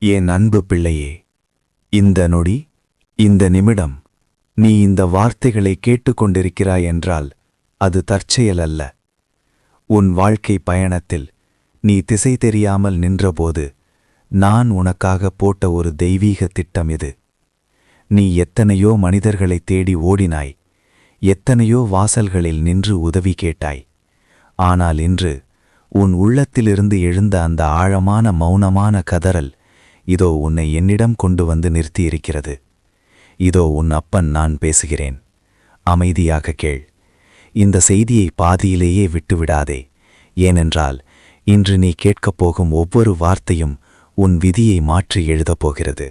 என் அன்பு பிள்ளையே, இந்த நொடி, இந்த நிமிடம் நீ இந்த வார்த்தைகளை கேட்டுக்கொண்டிருக்கிறாய் என்றால் அது தற்செயலல்ல. உன் வாழ்க்கை பயணத்தில் நீ திசை தெரியாமல் நின்றபோது நான் உனக்காக போட்ட ஒரு தெய்வீக திட்டம் இது. நீ எத்தனையோ மனிதர்களை தேடி ஓடினாய், எத்தனையோ வாசல்களில் நின்று உதவி கேட்டாய். ஆனால் இன்று உன் உள்ளத்திலிருந்து எழுந்த அந்த ஆழமான மௌனமான கதறல் இதோ உன்னை என்னிடம் கொண்டு வந்து நிறுத்தியிருக்கிறது. இதோ உன் அப்பன் நான் பேசுகிறேன். அமைதியாக கேள். இந்த செய்தியை பாதியிலேயே விட்டுவிடாதே. ஏனென்றால் இன்று நீ கேட்கப் போகும் ஒவ்வொரு வார்த்தையும் உன் விதியை மாற்றி எழுதப் போகிறது.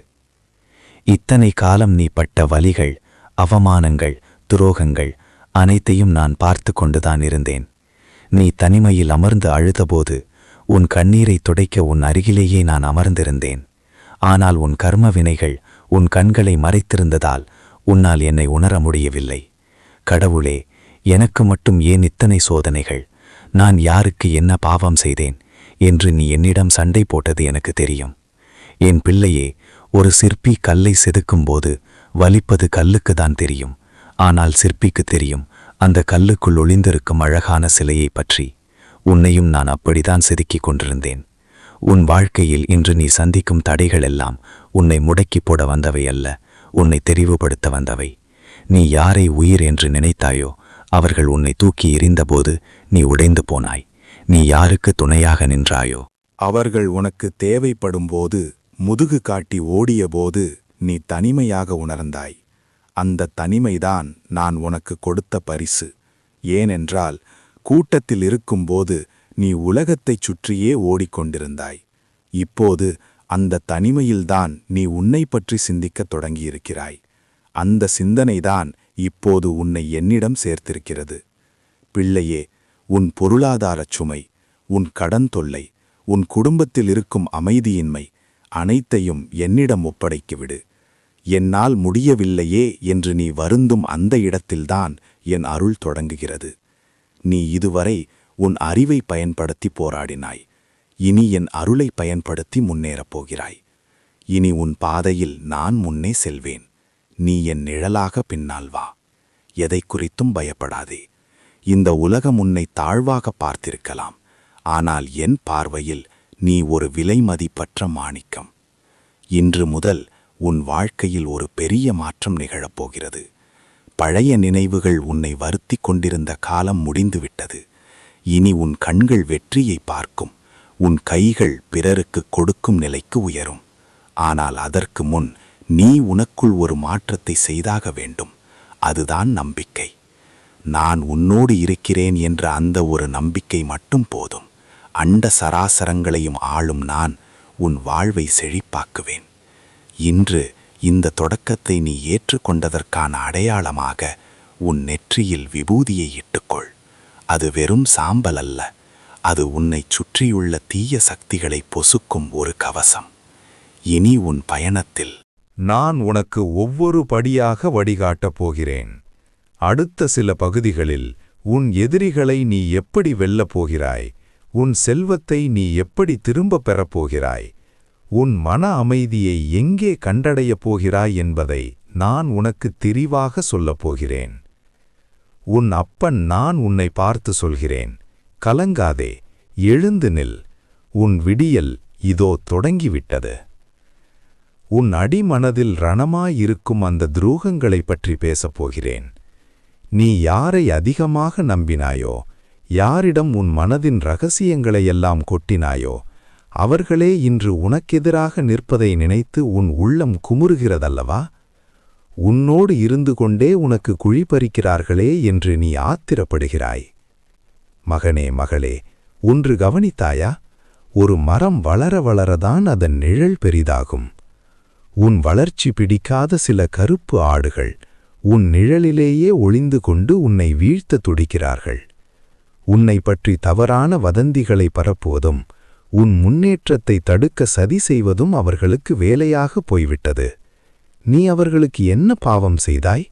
இத்தனை காலம் நீ பட்ட வலிகள், அவமானங்கள், துரோகங்கள் அனைத்தையும் நான் பார்த்து கொண்டுதான் இருந்தேன். நீ தனிமையில் அமர்ந்து அழுதபோது உன் கண்ணீரை துடைக்க உன் அருகிலேயே நான் அமர்ந்திருந்தேன். ஆனால் உன் கர்ம வினைகள் உன் கண்களை மறைத்திருந்ததால் உன்னால் என்னை உணர முடியவில்லை. கடவுளே, எனக்கு மட்டும் ஏன் இத்தனை சோதனைகள்? நான் யாருக்கு என்ன பாவம் செய்தேன் என்று நீ என்னிடம் சண்டை போட்டது எனக்கு தெரியும். என் பிள்ளையே, ஒரு சிற்பி கல்லை செதுக்கும்போது வலிப்பது கல்லுக்கு தான் தெரியும். ஆனால் சிற்பிக்கு தெரியும் அந்த கல்லுக்குள் ஒளிந்திருக்கும் அழகான சிலையை பற்றி. உன்னையும் நான் அப்படித்தான் செதுக்கிக் கொண்டிருந்தேன். உன் வாழ்க்கையில் இன்று நீ சந்திக்கும் தடைகள் எல்லாம் உன்னை முடக்கி போட வந்தவை அல்ல, உன்னை தெரிவுபடுத்த வந்தவை. நீ யாரை உயிர் என்று நினைத்தாயோ அவர்கள் உன்னை தூக்கி எறிந்தபோது நீ உடைந்து போனாய். நீ யாருக்கு துணையாக நின்றாயோ அவர்கள் உனக்கு தேவைப்படும்போது முதுகு காட்டி ஓடியபோது நீ தனிமையாக உணர்ந்தாய். அந்த தனிமைதான் நான் உனக்கு கொடுத்த பரிசு. ஏனென்றால் கூட்டத்தில் இருக்கும்போது நீ உலகத்தைச் சுற்றியே ஓடிக்கொண்டிருந்தாய். இப்போது அந்த தனிமையில்தான் நீ உன்னை பற்றி சிந்திக்கத் தொடங்கியிருக்கிறாய். அந்த சிந்தனைதான் இப்போது உன்னை என்னிடம் சேர்த்திருக்கிறது. பிள்ளையே, உன் பொருளாதாரச் சுமை, உன் கடன் தொல்லை, உன் குடும்பத்தில் இருக்கும் அமைதியின்மை அனைத்தையும் என்னிடம் ஒப்படைக்கிவிடு. என்னால் முடியவில்லையே என்று நீ வருந்தும் அந்த இடத்தில்தான் என் அருள் தொடங்குகிறது. நீ இதுவரை உன் அறிவை பயன்படுத்தி போராடினாய். இனி என் அருளை பயன்படுத்தி முன்னேறப் போகிறாய். இனி உன் பாதையில் நான் முன்னே செல்வேன். நீ என் நிழலாக பின்னால் வா. எதை குறித்தும் பயப்படாதே. இந்த உலகம் உன்னை தாழ்வாக பார்த்திருக்கலாம். ஆனால் என் பார்வையில் நீ ஒரு விலைமதிப்பற்ற மாணிக்கம். இன்று முதல் உன் வாழ்க்கையில் ஒரு பெரிய மாற்றம் நிகழப்போகிறது. பழைய நினைவுகள் உன்னை வருத்தி கொண்டிருந்த காலம் முடிந்துவிட்டது. இனி உன் கண்கள் வெற்றியை பார்க்கும். உன் கைகள் பிறருக்கு கொடுக்கும் நிலைக்கு உயரும். ஆனால் அதற்கு முன் நீ உனக்குள் ஒரு மாற்றத்தை செய்தாக வேண்டும். அதுதான் நம்பிக்கை. நான் உன்னோடு இருக்கிறேன் என்ற அந்த ஒரு நம்பிக்கை மட்டும் போதும். அண்ட சராசரங்களையும் ஆளும் நான் உன் வாழ்வை செழிப்பாக்குவேன். இன்று இந்த தொடக்கத்தை நீ ஏற்றுக்கொண்டதற்கான அடையாளமாக உன் நெற்றியில் விபூதியை இட்டுக்கொள். அது வெறும் சாம்பல் அல்ல, அது உன்னைச் சுற்றியுள்ள தீய சக்திகளை பொசுக்கும் ஒரு கவசம். இனி உன் பயணத்தில் நான் உனக்கு ஒவ்வொரு படியாக வழிகாட்டப் போகிறேன். அடுத்த சில பகுதிகளில் உன் எதிரிகளை நீ எப்படி வெல்லப் போகிறாய், உன் செல்வத்தை நீ எப்படி திரும்பப் பெறப்போகிறாய், உன் மன அமைதியை எங்கே கண்டடையப் போகிறாய் என்பதை நான் உனக்கு தெரிவாக சொல்லப் போகிறேன். உன் அப்பன் நான் உன்னை பார்த்து சொல்கிறேன். கலங்காதே, எழுந்து நில். உன் விடியல் இதோ தொடங்கிவிட்டது. உன் அடிமனதில் ரணமாயிருக்கும் அந்த துரோகங்களைப் பற்றி பேசப் போகிறேன். நீ யாரை அதிகமாக நம்பினாயோ, யாரிடம் உன் மனதின் இரகசியங்களையெல்லாம் கொட்டினாயோ, அவர்களே இன்று உனக்கெதிராக நிற்பதை நினைத்து உன் உள்ளம் குமுறுகிறதல்லவா? உன்னோடு இருந்து கொண்டே உனக்கு குழிபறிக்கிறார்களே என்று நீ ஆத்திரப்படுகிறாய். மகனே, மகளே, ஒன்று கவனித்தாயா? ஒரு மரம் வளர வளரதான் அதன் நிழல் பெரிதாகும். உன் வளர்ச்சி பிடிக்காத சில கருப்பு ஆடுகள் உன் நிழலிலேயே ஒளிந்து கொண்டு உன்னை வீழ்த்த துடிக்கிறார்கள். உன்னை பற்றி தவறான வதந்திகளை பரப்புவதும் உன் முன்னேற்றத்தை தடுக்க சதி செய்வதும் அவர்களுக்கு வேலையாக போய்விட்டது. நீ அவர்களுக்கு என்ன பாவம் செய்தாய்?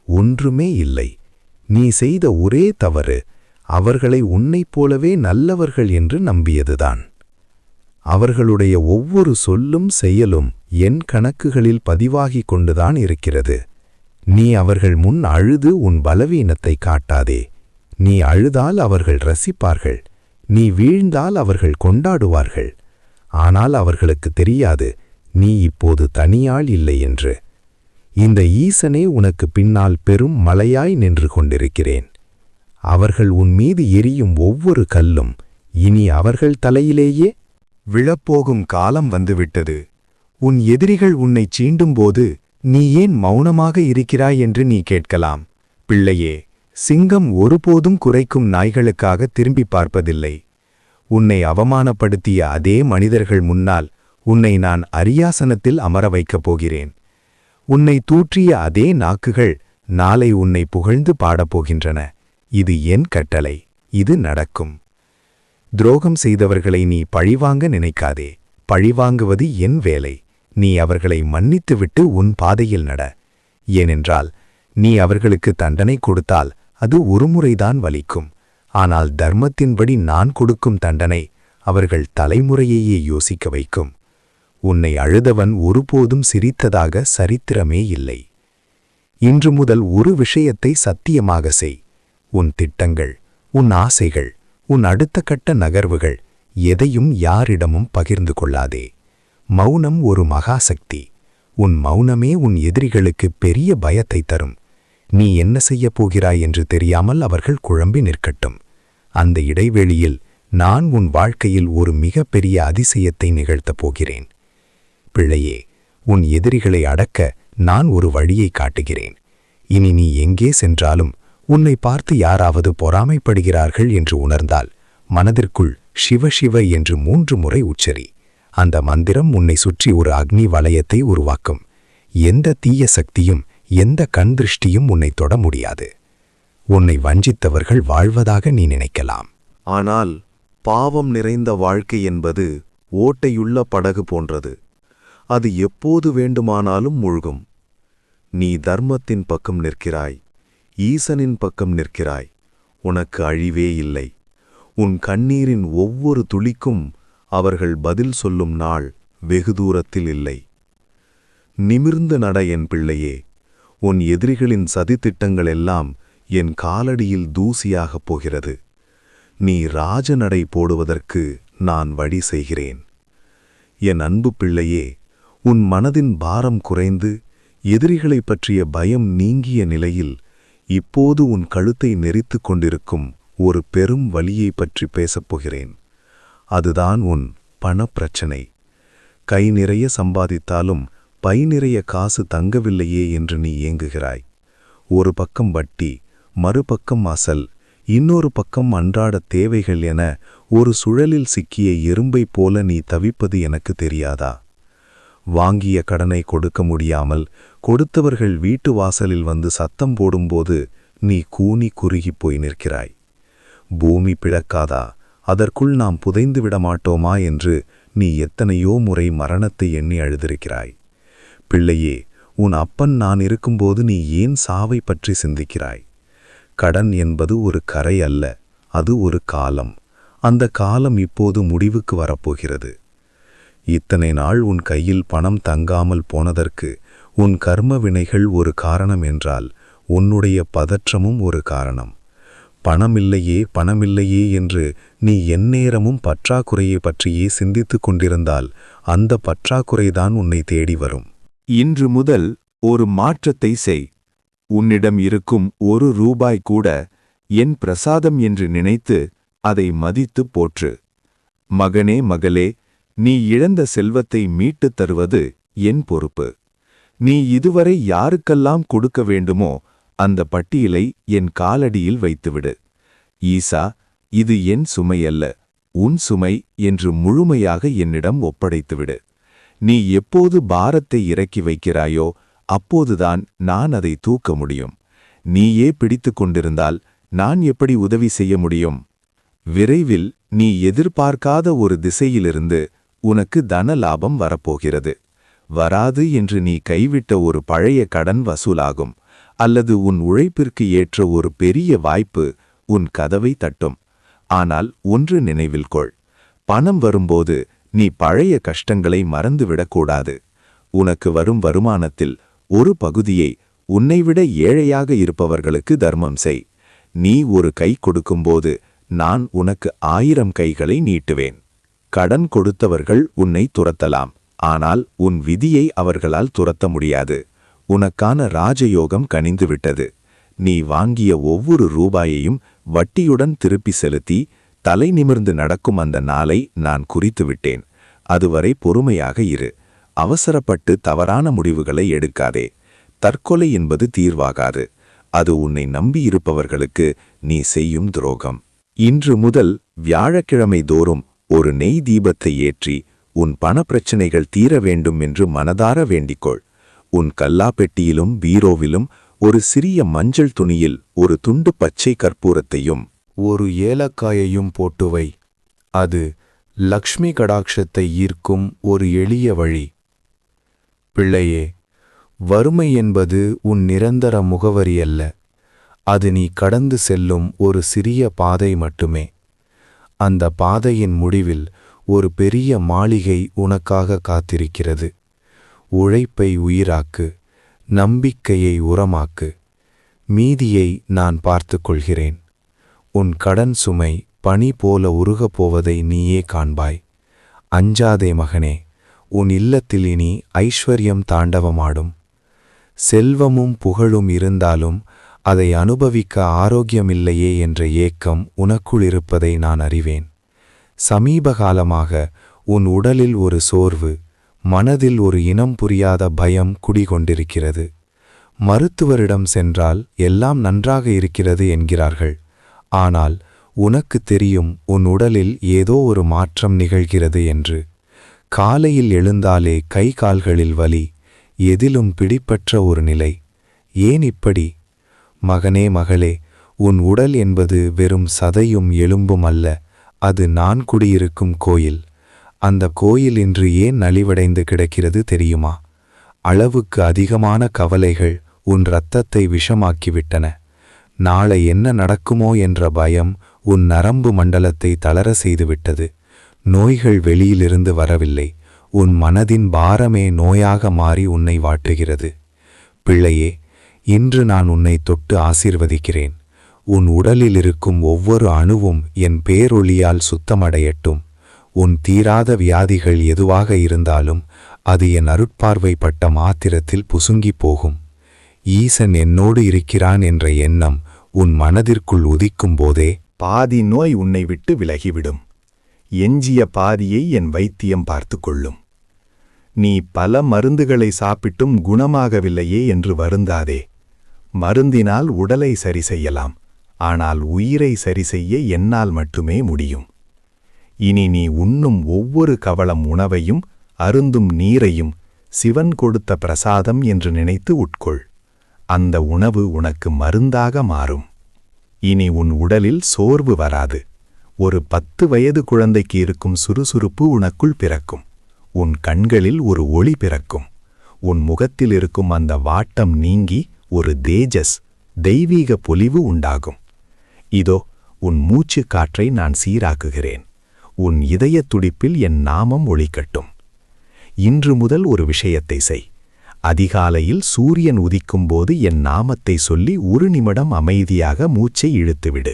ஒன்றுமே இல்லை. நீ செய்த ஒரே தவறு அவர்களை உன்னைப் போலவே நல்லவர்கள் என்று நம்பியதுதான். அவர்களுடைய ஒவ்வொரு சொல்லும் செயலும் என் கணக்குகளில் பதிவாகிக் கொண்டுதான் இருக்கிறது. நீ அவர்கள் முன் அழுது உன் பலவீனத்தை காட்டாதே. நீ அழுதால் அவர்கள் ரசிப்பார்கள், நீ வீழ்ந்தால் அவர்கள் கொண்டாடுவார்கள். ஆனால் அவர்களுக்கு தெரியாது நீ இப்போது தனியாள் இல்லை என்று. இந்த ஈசனே உனக்கு பின்னால் பெரும் மலையாய் நின்று கொண்டிருக்கிறேன். அவர்கள் உன் மீது எரியும் ஒவ்வொரு கல்லும் இனி அவர்கள் தலையிலேயே விழப்போகும் காலம் வந்துவிட்டது. உன் எதிரிகள் உன்னைச் சீண்டும்போது நீ ஏன் மௌனமாக இருக்கிறாய் என்று நீ கேட்கலாம். பிள்ளையே, சிங்கம் ஒருபோதும் குரைக்கும் நாய்களுக்காக திரும்பி பார்ப்பதில்லை. உன்னை அவமானப்படுத்திய அதே மனிதர்கள் முன்னால் உன்னை நான் அரியாசனத்தில் அமர வைக்கப் போகிறேன். உன்னை தூற்றிய அதே நாக்குகள் நாளை உன்னை புகழ்ந்து பாடப்போகின்றன. இது என் கட்டளை, இது நடக்கும். துரோகம் செய்தவர்களை நீ பழிவாங்க நினைக்காதே. பழிவாங்குவது என் வேலை. நீ அவர்களை மன்னித்துவிட்டு உன் பாதையில் நட. ஏனென்றால் நீ அவர்களுக்கு தண்டனை கொடுத்தால் அது ஒருமுறைதான் வலிக்கும். ஆனால் தர்மத்தின்படி நான் கொடுக்கும் தண்டனை அவர்கள் தலைமுறையையே யோசிக்க வைக்கும். உன்னை அழுதவன் ஒருபோதும் சிரித்ததாக சரித்திரமே இல்லை. இன்று முதல் ஒரு விஷயத்தை சத்தியமாக செய். உன் திட்டங்கள், உன் ஆசைகள், உன் அடுத்த கட்ட நகர்வுகள் எதையும் யாரிடமும் பகிர்ந்து கொள்ளாதே. மௌனம் ஒரு மகாசக்தி. உன் மௌனமே உன் எதிரிகளுக்கு பெரிய பயத்தை தரும். நீ என்ன செய்யப் போகிறாய் என்று தெரியாமல் அவர்கள் குழம்பி நிற்கட்டும். அந்த இடைவெளியில் நான் உன் வாழ்க்கையில் ஒரு மிகப்பெரிய அதிசயத்தை நிகழ்த்தப் போகிறேன். பிள்ளையே, உன் எதிரிகளை அடக்க நான் ஒரு வழியை காட்டுகிறேன். இனி நீ எங்கே சென்றாலும் உன்னை பார்த்து யாராவது பொறாமைப்படுகிறார்கள் என்று உணர்ந்தால் மனதிற்குள் சிவ சிவ என்று 3 முறை உச்சரி. அந்த மந்திரம் உன்னை சுற்றி ஒரு அக்னி வலயத்தை உருவாக்கும். எந்த தீய சக்தியும் எந்த கண் திருஷ்டியும் உன்னை தொட முடியாது. உன்னை வஞ்சித்தவர்கள் வாழ்வதாக நீ நினைக்கலாம். ஆனால் பாவம் நிறைந்த வாழ்க்கை என்பது ஓட்டையுள்ள படகு போன்றது. அது எப்போது வேண்டுமானாலும் மூழ்கும். நீ தர்மத்தின் பக்கம் நிற்கிறாய், ஈசனின் பக்கம் நிற்கிறாய். உனக்கு அழிவே இல்லை. உன் கண்ணீரின் ஒவ்வொரு துளிக்கும் அவர்கள் பதில் சொல்லும் நாள் வெகு தூரத்தில் இல்லை. நிமிர்ந்து நட என் பிள்ளையே. உன் எதிரிகளின் சதித்திட்டங்களெல்லாம் என் காலடியில் தூசியாகப் போகிறது. நீ ராஜநடை போடுவதற்கு நான் வழி செய்கிறேன். என் அன்பு பிள்ளையே, உன் மனதின் பாரம் குறைந்து எதிரிகளைப் பற்றிய பயம் நீங்கிய நிலையில் இப்போது உன் கழுத்தை நெரித்து கொண்டிருக்கும் ஒரு பெரும் வலியைப் பற்றி பேசப்போகிறேன். அதுதான் உன் பணப்பிரச்சனை. கை நிறைய சம்பாதித்தாலும் பை நிறைய காசு தங்கவில்லையே என்று நீ ஏங்குகிறாய். ஒரு பக்கம் வட்டி, மறுபக்கம் அசல், இன்னொரு பக்கம் அன்றாட தேவைகள் என ஒரு சுழலில் சிக்கிய எறும்பைப் போல நீ தவிப்பது எனக்கு தெரியாதா? வாங்கிய கடனை கொடுக்க முடியாமல் கொடுத்தவர்கள் வீட்டு வாசலில் வந்து சத்தம் போடும்போது நீ கூனி குறுகிப் போய் நிற்கிறாய். பூமி பிளக்காதா, அதற்குள் நாம் புதைந்து விட மாட்டோமா என்று நீ எத்தனையோ முறை மரணத்தை எண்ணி அழுதிருக்கிறாய். பிள்ளையே, உன் அப்பன் நான் இருக்கும்போது நீ ஏன் சாவை பற்றி சிந்திக்கிறாய்? கடன் என்பது ஒரு கரை அல்ல, அது ஒரு காலம். அந்த காலம் இப்போது முடிவுக்கு வரப்போகிறது. இத்தனை நாள் உன் கையில் பணம் தங்காமல் போனதற்கு உன் கர்ம வினைகள் ஒரு காரணம் என்றால் உன்னுடைய பதற்றமும் ஒரு காரணம். பணமில்லையே பணமில்லையே என்று நீ எந்நேரமும் பற்றாக்குறையை பற்றியே சிந்தித்துக் கொண்டிருந்தால் அந்த பற்றாக்குறைதான் உன்னை தேடி வரும். இன்று முதல் ஒரு மாற்றத்தை செய். உன்னிடம் இருக்கும் ₹1 கூட என் பிரசாதம் என்று நினைத்து அதை மதித்து போற்று. மகனே மகளே, நீ இழந்த செல்வத்தை மீட்டுத் தருவது என் பொறுப்பு. நீ இதுவரை யாருக்கெல்லாம் கொடுக்க வேண்டுமோ அந்த பட்டியலை என் காலடியில் வைத்துவிடு. ஈசா, இது என் சுமையல்ல, உன் சுமை என்று முழுமையாக என்னிடம் ஒப்படைத்துவிடு. நீ எப்போது பாரத்தை இறக்கி வைக்கிறாயோ அப்போதுதான் நான் அதை தூக்க முடியும். நீயே பிடித்து கொண்டிருந்தால் நான் எப்படி உதவி செய்ய முடியும்? விரைவில் நீ எதிர்பார்க்காத ஒரு திசையிலிருந்து உனக்கு தன லாபம் வரப்போகிறது. வராது என்று நீ கைவிட்ட ஒரு பழைய கடன் வசூலாகும். அல்லது உன் உழைப்பிற்கு ஏற்ற ஒரு பெரிய வாய்ப்பு உன் கதவை தட்டும். ஆனால் ஒன்று நினைவில் கொள், பணம் வரும்போது நீ பழைய கஷ்டங்களை மறந்துவிடக்கூடாது. உனக்கு வரும் வருமானத்தில் ஒரு பகுதியை உன்னைவிட ஏழையாக இருப்பவர்களுக்கு தர்மம் செய். நீ ஒரு கை கொடுக்கும்போது நான் உனக்கு 1000 கைகளை நீட்டுவேன். கடன் கொடுத்தவர்கள் உன்னை துரத்தலாம், ஆனால் உன் விதியை அவர்களால் துரத்த முடியாது. உனக்கான ராஜயோகம் கனிந்துவிட்டது. நீ வாங்கிய ஒவ்வொரு ரூபாயையும் வட்டியுடன் திருப்பி செலுத்தி தலை நிமிர்ந்து நடக்கும் அந்த நாளை நான் குறித்துவிட்டேன். அதுவரை பொறுமையாக இரு. அவசரப்பட்டு தவறான முடிவுகளை எடுக்காதே. தற்கொலை என்பது தீர்வாகாது. அது உன்னை நம்பியிருப்பவர்களுக்கு நீ செய்யும் துரோகம். இன்று முதல் வியாழக்கிழமை தோறும் ஒரு நெய் தீபத்தை ஏற்றி உன் பணப்பிரச்சனைகள் தீர வேண்டும் என்று மனதார வேண்டிக்கொள். உன் கல்லாப்பெட்டியிலும் பீரோவிலும் ஒரு சிறிய மஞ்சள் துணியில் ஒரு துண்டு பச்சை கற்பூரத்தையும் ஒரு ஏலக்காயையும் போட்டு வை. அது லக்ஷ்மி கடாட்சத்தை ஈர்க்கும் ஒரு எளிய வழி. பிள்ளையே, வறுமை என்பது உன் நிரந்தர முகவரி அல்ல. அது நீ கடந்து செல்லும் ஒரு சிறிய பாதை மட்டுமே. அந்த பாதையின் முடிவில் ஒரு பெரிய மாளிகை உனக்காக காத்திருக்கிறது. உழைப்பை உயிராக்கு, நம்பிக்கையை உரமாக்கு. மீதியை நான் பார்த்துக் கொள்கிறேன். உன் கடன் சுமை பனி போல உருகப் போவதை நீயே காண்பாய். அஞ்சாதே மகனே, உன் இல்லத்தில் இனி ஐஸ்வர்யம் தாண்டவமாடும். செல்வமும் புகழும் இருந்தாலும் அதை அனுபவிக்க ஆரோக்கியமில்லையே என்ற ஏக்கம் உனக்குள் இருப்பதை நான் அறிவேன். சமீபகாலமாக உன் உடலில் ஒரு சோர்வு, மனதில் ஒரு இனம் புரியாத பயம் குடிகொண்டிருக்கிறது. மருத்துவரிடம் சென்றால் எல்லாம் நன்றாக இருக்கிறது என்கிறார்கள். ஆனால் உனக்கு தெரியும் உன் உடலில் ஏதோ ஒரு மாற்றம் நிகழ்கிறது என்று. காலையில் எழுந்தாலே கை கால்களில் வலி, எதிலும் பிடிப்பற்ற ஒரு நிலை. ஏன் இப்படி? மகனே, மகளே, உன் உடல் என்பது வெறும் சதையும் எலும்பும் அல்ல. அது நான் குடியிருக்கும் கோயில். அந்த கோயில் இன்று ஏன் நலிவடைந்து கிடக்கிறது தெரியுமா? அளவுக்கு அதிகமான கவலைகள் உன் இரத்தத்தை விஷமாக்கிவிட்டன. நாளை என்ன நடக்குமோ என்ற பயம் உன் நரம்பு மண்டலத்தை தளர செய்துவிட்டது. நோய்கள் வெளியிலிருந்து வரவில்லை, உன் மனதின் பாரமே நோயாக மாறி உன்னை வாட்டுகிறது. பிள்ளையே, இன்று நான் உன்னை தொட்டு ஆசீர்வதிக்கிறேன். உன் உடலில் இருக்கும் ஒவ்வொரு அணுவும் என் பேரொளியால் சுத்தமடையட்டும். உன் தீராத வியாதிகள் எதுவாக இருந்தாலும் அது என் அருட்பார்வைப்பட்ட மாத்திரத்தில் புசுங்கிப் போகும். ஈசன் என்னோடு இருக்கிறான் என்ற எண்ணம் உன் மனதிற்குள் உதிக்கும் போதே பாதி நோய் உன்னை விட்டு விலகிவிடும். எஞ்சிய பாதியை என் வைத்தியம் பார்த்து கொள்ளும். நீ பல மருந்துகளை சாப்பிட்டும் குணமாகவில்லையே என்று வருந்தாதே. மருந்தினால் உடலை சரி செய்யலாம், ஆனால் உயிரை சரி செய்ய என்னால் மட்டுமே முடியும். இனி நீ உண்ணும் ஒவ்வொரு கவளம் உணவையும் அருந்தும் நீரையும் சிவன் கொடுத்த பிரசாதம் என்று நினைத்து உட்கொள். அந்த உணவு உனக்கு மருந்தாக மாறும். இனி உன் உடலில் சோர்வு வராது. ஒரு 10 வயது குழந்தைக்கு இருக்கும் சுறுசுறுப்பு உனக்குள் பிறக்கும். உன் கண்களில் ஒரு ஒளி பிறக்கும். உன் முகத்தில் இருக்கும் அந்த வாட்டம் நீங்கி ஒரு தேஜஸ், தெய்வீக பொலிவு உண்டாகும். இதோ உன் மூச்சு காற்றை நான் சீராக்குகிறேன். உன் இதய துடிப்பில் என் நாமம் ஒளிக்கட்டும். இன்று முதல் ஒரு விஷயத்தை செய். அதிகாலையில் சூரியன் உதிக்கும்போது என் நாமத்தை சொல்லி 1 நிமிடம் அமைதியாக மூச்சை இழுத்துவிடு.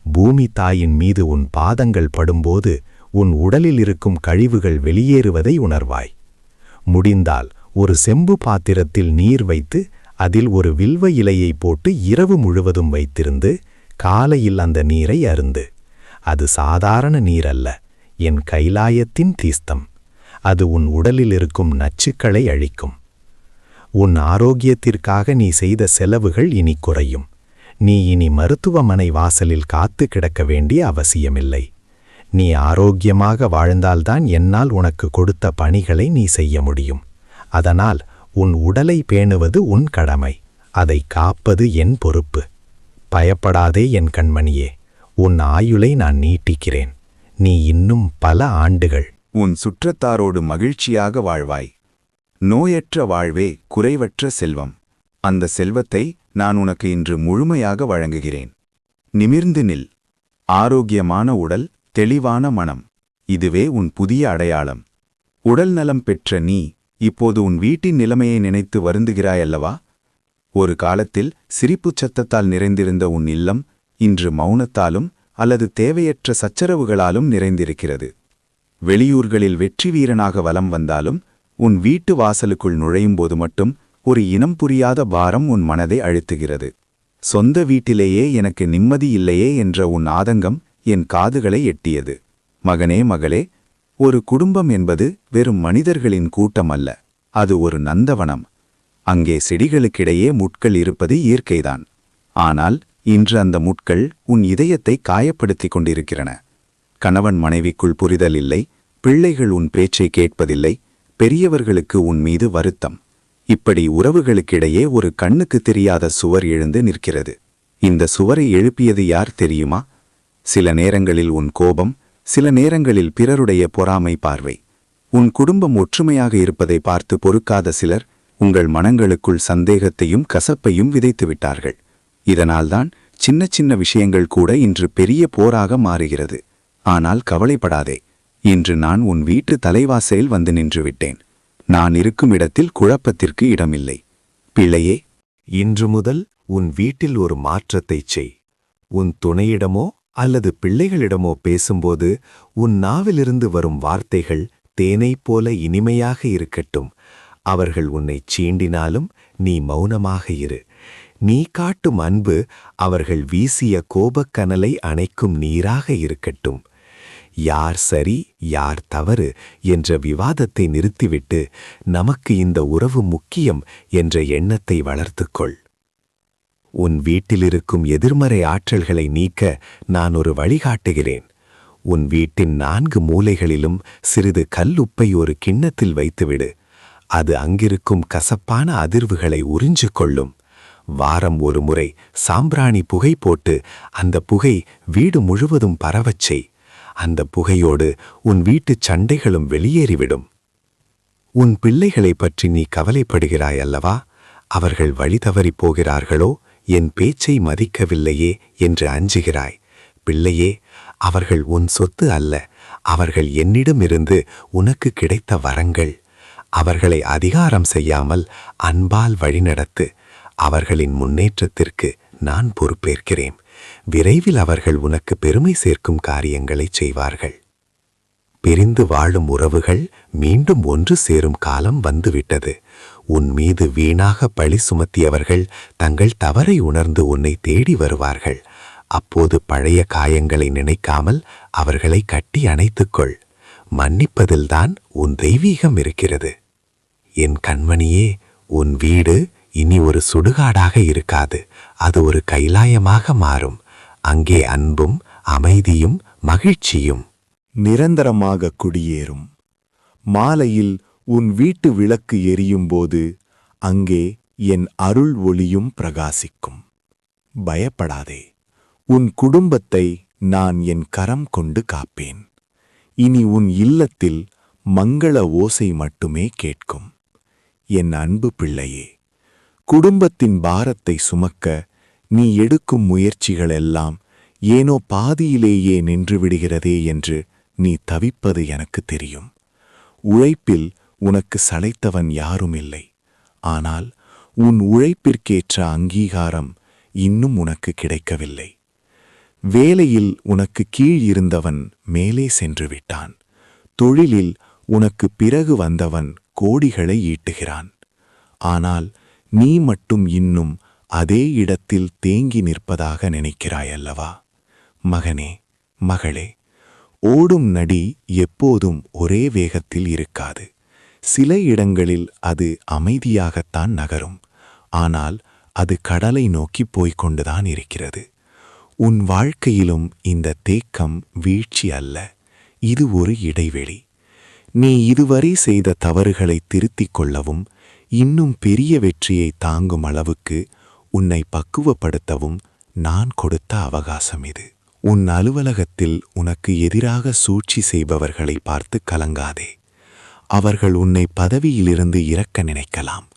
பூமி தாயின் மீது உன் பாதங்கள் படும்போது உன் உடலில் இருக்கும் கழிவுகள் வெளியேறுவதை உணர்வாய். முடிந்தால் ஒரு செம்பு பாத்திரத்தில் நீர் வைத்து அதில் ஒரு வில்வ இலையை போட்டு இரவு முழுவதும் வைத்திருந்து காலையில் அந்த நீரை அருந்து. அது சாதாரண நீர் அல்ல, என் கைலாயத்தின் தீஸ்தம். அது உன் உடலில் இருக்கும் நச்சுக்களை அழிக்கும். உன் ஆரோக்கியத்திற்காக நீ செய்த செலவுகள் இனி குறையும். நீ இனி மருத்துவமனை வாசலில் காத்து கிடக்க வேண்டிய அவசியமில்லை. நீ ஆரோக்கியமாக வாழ்ந்தால்தான் என்னால் உனக்கு கொடுத்த பணிகளை நீ செய்ய முடியும். அதனால் உன் உடலை பேணுவது உன் கடமை. அதை காப்பது என் பொறுப்பு. பயப்படாதே என் கண்மணியே, உன் ஆயுளை நான் நீட்டிக்கிறேன். நீ இன்னும் பல ஆண்டுகள் உன் சுற்றத்தாரோடு மகிழ்ச்சியாக வாழ்வாய். நோயற்ற வாழ்வே குறைவற்ற செல்வம். அந்த செல்வத்தை நான் உனக்கு இன்று முழுமையாக வழங்குகிறேன். நிமிர்ந்து நில். ஆரோக்கியமான உடல், தெளிவான மனம். இதுவே உன் புதிய அடையாளம். உடல் நலம் பெற்ற நீ இப்போது உன் வீட்டின் நிலைமையை நினைத்து வருந்துகிறாயல்லவா? ஒரு காலத்தில் சிரிப்புச் சத்தத்தால் நிறைந்திருந்த உன் இல்லம் இன்று மௌனத்தாலும் அல்லது தேவையற்ற சச்சரவுகளாலும் நிறைந்திருக்கிறது. வெளியூர்களில் வெற்றி வீரனாக வலம் வந்தாலும் உன் வீட்டு வாசலுக்குள் நுழையும்போது மட்டும் ஒரு இனம் புரியாத பாரம் உன் மனதை அழுத்துகிறது. சொந்த வீட்டிலேயே எனக்கு நிம்மதி இல்லையே என்ற உன் ஆதங்கம் என் காதுகளை எட்டியது. மகனே, மகளே, ஒரு குடும்பம் என்பது வெறும் மனிதர்களின் கூட்டம் அல்ல, அது ஒரு நந்தவனம். அங்கே செடிகளுக்கிடையே முட்கள் இருப்பது இயற்கைதான். ஆனால் இன்று அந்த முட்கள் உன் இதயத்தை காயப்படுத்திக் கொண்டிருக்கிறன. கணவன் மனைவிக்குள் புரிதல் இல்லை, பிள்ளைகள் உன் பேச்சை கேட்பதில்லை, பெரியவர்களுக்கு உன் மீது வருத்தம். இப்படி உறவுகளுக்கிடையே ஒரு கண்ணுக்கு தெரியாத சுவர் எழுந்து நிற்கிறது. இந்த சுவரை எழுப்பியது யார் தெரியுமா? சில நேரங்களில் உன் கோபம், சில நேரங்களில் பிறருடைய பொறாமை பார்வை. உன் குடும்பம் ஒற்றுமையாக இருப்பதை பார்த்து பொறுக்காத சிலர் உங்கள் மனங்களுக்குள் சந்தேகத்தையும் கசப்பையும் விதைத்து விட்டார்கள். இதனால்தான் சின்ன சின்ன விஷயங்கள் கூட இன்று பெரிய போராக மாறுகிறது. ஆனால் கவலைப்படாதே, இன்று நான் உன் வீட்டு தலைவாசலில் வந்து நின்றுவிட்டேன். நான் இருக்கும் இடத்தில் குழப்பத்திற்கு இடமில்லை. பிள்ளையே, இன்று முதல் உன் வீட்டில் ஒரு மாற்றத்தைச் செய். உன் துணையிடமோ அல்லது பிள்ளைகளிடமோ பேசும்போது உன் நாவிலிருந்து வரும் வார்த்தைகள் தேனைப் போல இனிமையாக இருக்கட்டும். அவர்கள் உன்னை சீண்டினாலும் நீ மௌனமாக இரு. நீ காட்டும் அன்பு அவர்கள் வீசிய கோபக்கனலை அணைக்கும் நீராக இருக்கட்டும். யார் சரி யார் தவறு என்ற விவாதத்தை நிறுத்திவிட்டு நமக்கு இந்த உறவு முக்கியம் என்ற எண்ணத்தை வளர்த்துக்கொள். உன் வீட்டிலிருக்கும் எதிர்மறை ஆற்றல்களை நீக்க நான் ஒரு வழிகாட்டுகிறேன். உன் வீட்டின் 4 மூலைகளிலும் சிறிது கல்லுப்பை ஒரு கிண்ணத்தில் வைத்துவிடு. அது அங்கிருக்கும் கசப்பான அதிர்வுகளை உறிஞ்சு கொள்ளும். வாரம் ஒரு முறை சாம்பிராணி புகை போட்டு அந்த புகை வீடு முழுவதும் பரவச் செய். அந்த புகையோடு உன் வீட்டுச் சண்டைகளும் வெளியேறிவிடும். உன் பிள்ளைகளைப் பற்றி நீ கவலைப்படுகிறாய் அல்லவா? அவர்கள் வழி தவறிப் போகிறார்களோ, என் பேச்சை மதிக்கவில்லையே என்று அஞ்சுகிறாய். பிள்ளையே, அவர்கள் உன் சொத்து அல்ல, அவர்கள் என்னிடமிருந்து உனக்கு கிடைத்த வரங்கள். அவர்களை அதிகாரம் செய்யாமல் அன்பால் வழிநடத்து. அவர்களின் முன்னேற்றத்திற்கு நான் பொறுப்பேற்கிறேன். விரைவில் அவர்கள் உனக்கு பெருமை சேர்க்கும் காரியங்களைச் செய்வார்கள். பிரிந்து வாழும் உறவுகள் மீண்டும் ஒன்று சேரும் காலம் வந்துவிட்டது. உன் மீது வீணாக பழி சுமத்தியவர்கள் தங்கள் தவறை உணர்ந்து உன்னை தேடி வருவார்கள். அப்போது பழைய காயங்களை நினைக்காமல் அவர்களை கட்டி அணைத்துக்கொள். மன்னிப்பதில்தான் உன் தெய்வீகம் இருக்கிறது. என் கண்மணியே, உன் வீடு இனி ஒரு சுடுகாடாக இருக்காது. அது ஒரு கைலாயமாக மாறும். அங்கே அன்பும் அமைதியும் மகிழ்ச்சியும் நிரந்தரமாக குடியேறும். மாலையில் உன் வீட்டு விளக்கு எரியும்போது அங்கே என் அருள் ஒளியும் பிரகாசிக்கும். பயப்படாதே, உன் குடும்பத்தை நான் என் கரம் கொண்டு காப்பேன். இனி உன் இல்லத்தில் மங்கள ஓசை மட்டுமே கேட்கும். என் அன்பு பிள்ளையே, குடும்பத்தின் பாரத்தை சுமக்க நீ எடுக்கும் முயற்சிகளெல்லாம் ஏனோ பாதியிலேயே நின்றுவிடுகிறதே என்று நீ தவிப்பது எனக்கு தெரியும். உழைப்பில் உனக்கு சளைத்தவன் யாரும் இல்லை. ஆனால் உன் உழைப்பிற்கேற்ற அங்கீகாரம் இன்னும் உனக்கு கிடைக்கவில்லை. வேலையில் உனக்கு கீழ் இருந்தவன் மேலே சென்று விட்டான். தொழிலில் உனக்கு பிறகு வந்தவன் கோடிகளை ஈட்டுகிறான். ஆனால் நீ மட்டும் இன்னும் அதே இடத்தில் தேங்கி நிற்பதாக நினைக்கிறாயல்லவா? மகனே, மகளே, ஓடும் நதி எப்போதும் ஒரே வேகத்தில் இருக்காது. சில இடங்களில் அது அமைதியாகத்தான் நகரும். ஆனால் அது கடலை நோக்கி போய்க் கொண்டுதான் இருக்கிறது. உன் வாழ்க்கையிலும் இந்த தேக்கம் வீழ்ச்சி அல்ல, இது ஒரு இடைவெளி. நீ இதுவரை செய்த தவறுகளை திருத்திக் கொள்ளவும் இன்னும் பெரிய வெற்றியை தாங்கும் அளவுக்கு உன்னை பக்குவப்படுத்தவும் நான் கொடுத்த அவகாசம் இது. உன் அலுவலகத்தில் உனக்கு எதிராக சூழ்ச்சி செய்பவர்களை பார்த்து கலங்காதே. அவர்கள் உன்னை பதவியிலிருந்து இறக்க நினைக்கலாம்.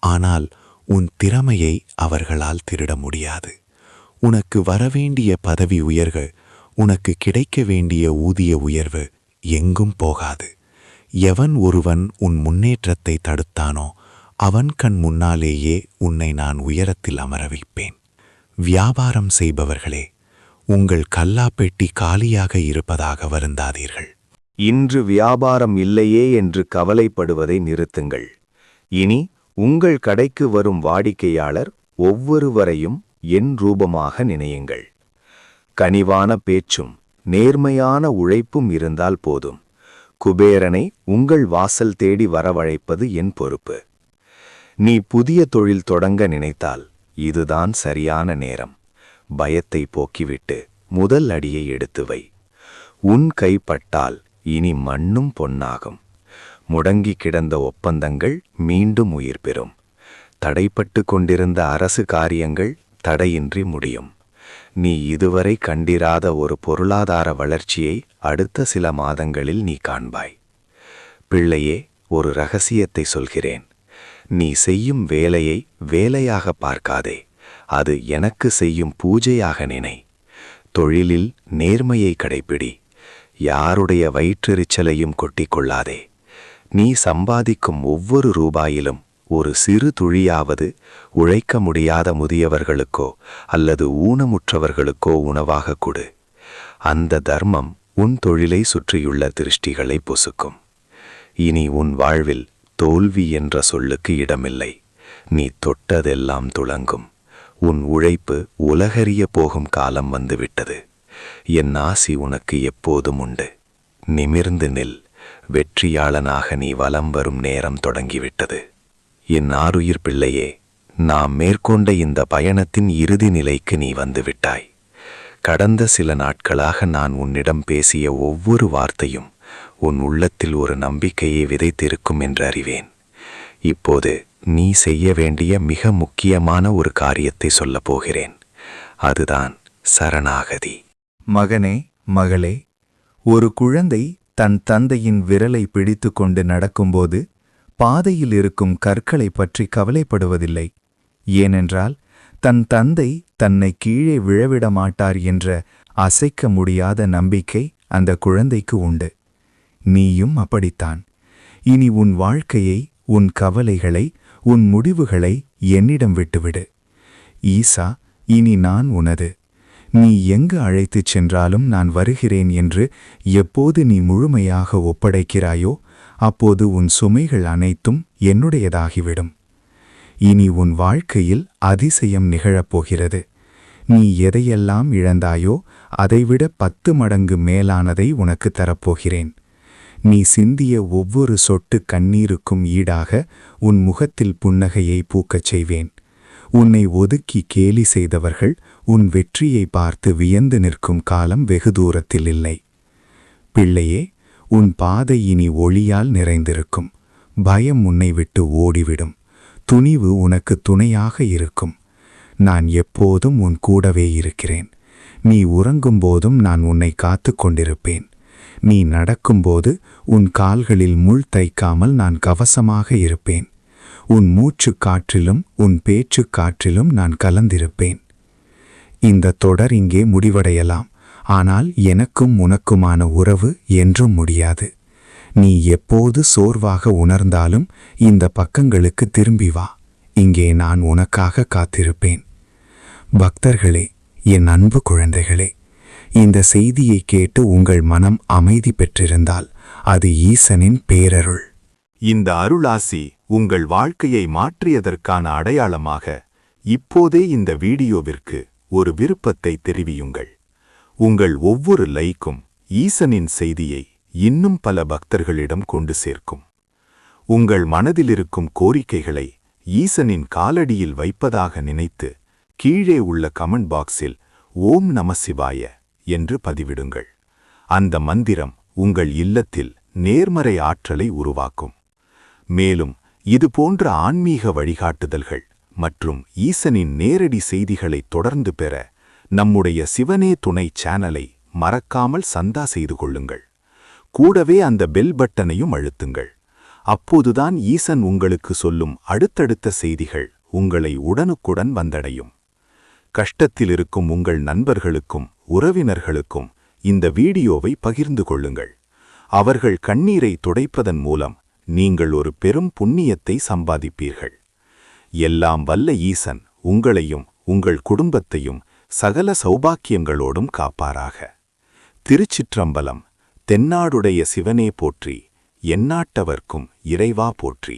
ஆனால் உன் திறமையை அவர்களால் திருட முடியாது. உனக்கு வரவேண்டிய பதவி உயர்வு, உனக்கு கிடைக்க வேண்டிய ஊதிய உயர்வு எங்கும் போகாது. எவன் ஒருவன் உன் முன்னேற்றத்தை தடுத்தானோ அவன் கண் முன்னாலேயே உன்னை நான் உயரத்தில் அமர வைப்பேன். வியாபாரம் செய்பவர்களே, உங்கள் கல்லாப்பெட்டி காலியாக இருப்பதாக வருந்தாதீர்கள். இன்று வியாபாரம் இல்லையே என்று கவலைப்படுவதை நிறுத்துங்கள். இனி உங்கள் கடைக்கு வரும் வாடிக்கையாளர் ஒவ்வொருவரையும் என் ரூபமாக நினையுங்கள். கனிவான பேச்சும் நேர்மையான உழைப்பும் இருந்தால் போதும். குபேரனை உங்கள் வாசல் தேடி வரவழைப்பது என் பொறுப்பு. நீ புதிய தொழில் தொடங்க நினைத்தால் இதுதான் சரியான நேரம். பயத்தை போக்கிவிட்டு முதல் அடியை எடுத்து வை. உன் கைப்பட்டால் இனி மண்ணும் பொன்னாகும். முடங்கி கிடந்த ஒப்பந்தங்கள் மீண்டும் உயிர் பெறும். தடைப்பட்டு கொண்டிருந்த அரசு காரியங்கள் தடையின்றி முடியும். நீ இதுவரை கண்டிராத ஒரு பொருளாதார வளர்ச்சியை அடுத்த சில மாதங்களில் நீ காண்பாய். பிள்ளையே, ஒரு இரகசியத்தை சொல்கிறேன். நீ செய்யும் வேலையை வேலையாக பார்க்காதே, அது எனக்கு செய்யும் பூஜையாக நினை. தொழிலில் நேர்மையை கடைப்பிடி. யாருடைய வயிற்றெரிச்சலையும் கொட்டிக்கொள்ளாதே. நீ சம்பாதிக்கும் ஒவ்வொரு ரூபாயிலும் ஒரு சிறு துளியாவது உழைக்க முடியாத முதியவர்களுக்கோ அல்லது ஊனமுற்றவர்களுக்கோ உணவாக கொடு. அந்த தர்மம் உன் தொழிலை சுற்றியுள்ள திருஷ்டிகளை பொசுக்கும். இனி உன் வாழ்வில் தோல்வி என்ற சொல்லுக்கு இடமில்லை. நீ தொட்டதெல்லாம் துளங்கும். உன் உழைப்பு உலகறிய போகும் காலம் வந்துவிட்டது. என் ஆசி உனக்கு எப்போதும் உண்டு. நிமிர்ந்து நில். வெற்றியாளனாக நீ வலம் வரும் நேரம் தொடங்கிவிட்டது. என் ஆருயிர் பிள்ளையே, நாம் மேற்கொண்ட இந்த பயணத்தின் இறுதி நிலைக்கு நீ வந்துவிட்டாய். கடந்த சில நாட்களாக நான் உன்னிடம் பேசிய ஒவ்வொரு வார்த்தையும் உன் உள்ளத்தில் ஒரு நம்பிக்கையை விதைத்திருக்கும் என்று அறிவேன். இப்போது நீ செய்ய வேண்டிய மிக முக்கியமான ஒரு காரியத்தை சொல்லப் போகிறேன். அதுதான் சரணாகதி. மகனே, மகளே, ஒரு குழந்தை தன் தந்தையின் விரலை பிடித்து கொண்டு நடக்கும்போது பாதையில் இருக்கும் கற்களை பற்றி கவலைப்படுவதில்லை. ஏனென்றால் தன் தந்தை தன்னை கீழே விழவிட மாட்டார் என்ற அசைக்க முடியாத நம்பிக்கை அந்த குழந்தைக்கு உண்டு. நீயும் அப்படித்தான். இனி உன் வாழ்க்கையை, உன் கவலைகளை, உன் முடிவுகளை என்னிடம் விட்டுவிடு. ஈசா, இனி நான் உனது. நீ எங்கு அழைத்துச் சென்றாலும் நான் வருகிறேன் என்று எப்போது நீ முழுமையாக ஒப்படைக்கிறாயோ அப்போது உன் சுமைகள் அனைத்தும் என்னுடையதாகிவிடும். இனி உன் வாழ்க்கையில் அதிசயம் நிகழப்போகிறது. நீ எதையெல்லாம் இழந்தாயோ அதைவிட 10 மடங்கு மேலானதை உனக்கு தரப்போகிறேன். நீ சிந்திய ஒவ்வொரு சொட்டு கண்ணீருக்கும் ஈடாக உன் முகத்தில் புன்னகையை பூக்கச் செய்வேன். உன்னை ஒதுக்கி கேலி செய்தவர்கள் உன் வெற்றியை பார்த்து வியந்து நிற்கும் காலம் வெகு தூரத்தில் இல்லை. பிள்ளையே, உன் பாதை இனி ஒளியால் நிறைந்திருக்கும். பயம் உன்னை விட்டு ஓடிவிடும். துணிவு உனக்கு துணையாக இருக்கும். நான் எப்போதும் உன் கூடவே இருக்கிறேன். நீ உறங்கும்போதும் நான் உன்னை காத்து கொண்டிருப்பேன். நீ நடக்கும்போது உன் கால்களில் முள் தைக்காமல் நான் கவசமாக இருப்பேன். உன் மூச்சு காற்றிலும் உன் பேச்சு காற்றிலும் நான் கலந்திருப்பேன். இந்த தொடர் இங்கே முடிவடையலாம். ஆனால் எனக்கும் உனக்குமான உறவு என்றும் முடியாது. நீ எப்போது சோர்வாக உணர்ந்தாலும் இந்த பக்கங்களுக்கு திரும்பி வா. இங்கே நான் உனக்காக காத்திருப்பேன். பக்தர்களே, என் அன்பு குழந்தைகளே, இந்த செய்தியை கேட்டு உங்கள் மனம் அமைதி பெற்றிருந்தால் அது ஈசனின் பேரருள். இந்த அருளாசி உங்கள் வாழ்க்கையை மாற்றியதற்கான அடையாளமாக இப்போதே இந்த வீடியோவிற்கு ஒரு விருப்பத்தை தெரிவியுங்கள். உங்கள் ஒவ்வொரு லைக்கும் ஈசனின் செய்தியை இன்னும் பல பக்தர்களிடம் கொண்டு சேர்க்கும். உங்கள் மனதிலிருக்கும் கோரிக்கைகளை ஈசனின் காலடியில் வைப்பதாக நினைத்து கீழே உள்ள கமெண்ட் பாக்ஸில் ஓம் நம சிவாய என்று பதிவிடுங்கள். அந்த மந்திரம் உங்கள் இல்லத்தில் நேர்மறை ஆற்றலை உருவாக்கும். மேலும் இது போன்ற ஆன்மீக வழிகாட்டுதல்கள் மற்றும் ஈசனின் நேரடி செய்திகளை தொடர்ந்து பெற நம்முடைய சிவனே துணை சேனலை மறக்காமல் சந்தா செய்து கொள்ளுங்கள். கூடவே அந்த பெல் பட்டனையும் அழுத்துங்கள். அப்போதுதான் ஈசன் உங்களுக்கு சொல்லும் அடுத்தடுத்த செய்திகள் உங்களை உடனுக்குடன் வந்தடையும். கஷ்டத்தில் இருக்கும் உங்கள் நண்பர்களுக்கும் உறவினர்களுக்கும் இந்த வீடியோவை பகிர்ந்து கொள்ளுங்கள். அவர்கள் கண்ணீரை துடைப்பதன் மூலம் நீங்கள் ஒரு பெரும் புண்ணியத்தை சம்பாதிப்பீர்கள். எல்லாம் வல்ல ஈசன் உங்களையும் உங்கள் குடும்பத்தையும் சகல சௌபாக்கியங்களோடும் காப்பாராக. திருச்சிற்றம்பலம். தென்னாடுடைய சிவனே போற்றி, எந்நாட்டவர்க்கும் இறைவா போற்றி.